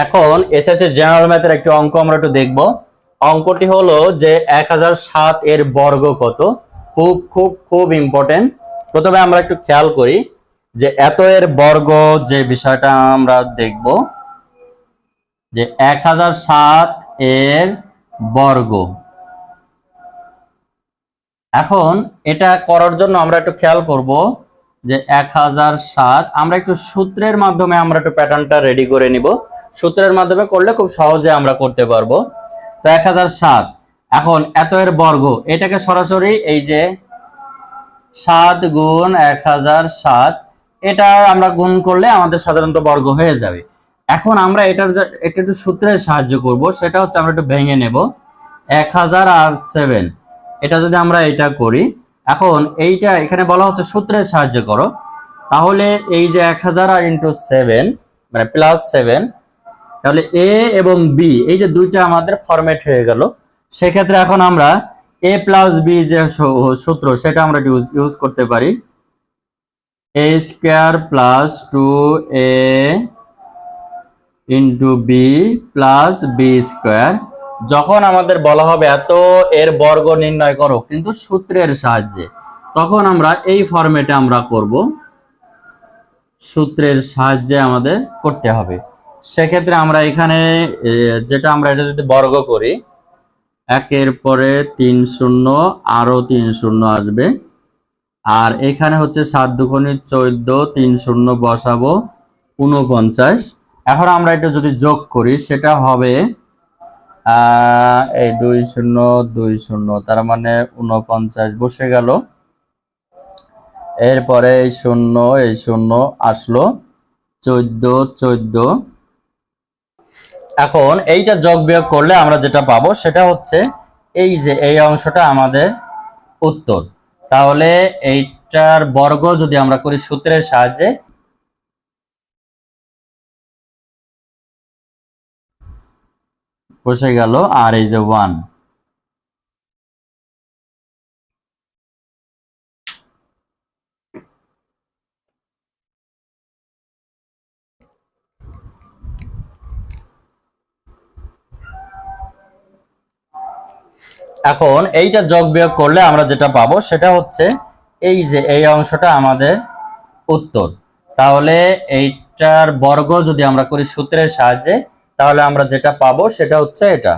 এখন SSC general ম্যাথের একটি অঙ্ক আমরা একটু দেখব। অঙ্কটি হলো যে 1007 এর বর্গ কত। খুব খুব খুব ইম্পর্টেন্ট। প্রথমে আমরা একটু খেয়াল করি যে এত এর বর্গ যে বিষয়টা আমরা দেখব যে 1007 এর বর্গ। এখন এটা করার জন্য আমরা একটু খেয়াল করব যে 1007 আমরা একটু সূত্রের মাধ্যমে আমরা একটু প্যাটার্নটা রেডি করে নিব। সূত্রের মাধ্যমে করলে খুব সহজে আমরা করতে পারবো। তো 1007 এখন এত এর বর্গ, এটাকে সরাসরি এই যে 7 গুণ 1007 এটা আমরা গুণ করলে আমাদের সাধারণত বর্গ হয়ে যাবে। এখন আমরা এটা একটু সূত্রের সাহায্য করব, সেটা হচ্ছে আমরা একটু ভেঙে নেব। 1000 আর 7 এটা যদি আমরা এটা করি, এখন এইটা এখানে বলা হচ্ছে সূত্রের সাহায্য করো, তাহলে এই যে 1000 আর ইন্টু 7 মানে প্লাস 7, তাহলে এ এবং বি এই যে দুইটা আমাদের ফরম্যাট হয়ে গেল। সেক্ষেত্রে এখন আমরা এ প্লাস বি যে সূত্র সেটা আমরা ইউজ করতে পারি। A square plus 2a into b plus b square. যখন আমাদের বলা হবে এত এর বর্গ নির্ণয় করো কিন্তু সূত্রের সাহায্যে, তখন আমরা এই ফরম্যাটে আমরা করব, সূত্রের সাহায্যে আমাদের করতে হবে। সেক্ষেত্রে আমরা এখানে যেটা আমরা এটা যদি বর্গ করি, একের পরে 3 শূন্য আরো 3 শূন্য আসবে, আর এখানে হচ্ছে 7 দুগুণে 14, 3 শূন্য বসাবো 49। এখন আমরা এটা যদি যোগ করি সেটা হবে এই 2 শূন্য 2 শূন্য, তার মানে 49 বসে গেল। এরপরে এই শূন্য আসলো 14 14। এখন এইটা যোগ বিয়োগ করলে আমরা যেটা পাবো সেটা হচ্ছে এই যে এই অংশটা আমাদের উত্তর। তাহলে এইটার বর্গ যদি আমরা করি সূত্রের সাহায্যে, বসে গেল আর এই যে 1। এখন এইটা যোগ বিয়োগ করলে আমরা যেটা পাবো সেটা হচ্ছে এই যে এই অংশটা আমাদের উত্তর। তাহলে এইটার বর্গ যদি আমরা করি সূত্রের সাহায্যে, তাহলে আমরা যেটা পাবো সেটা হচ্ছে এটা।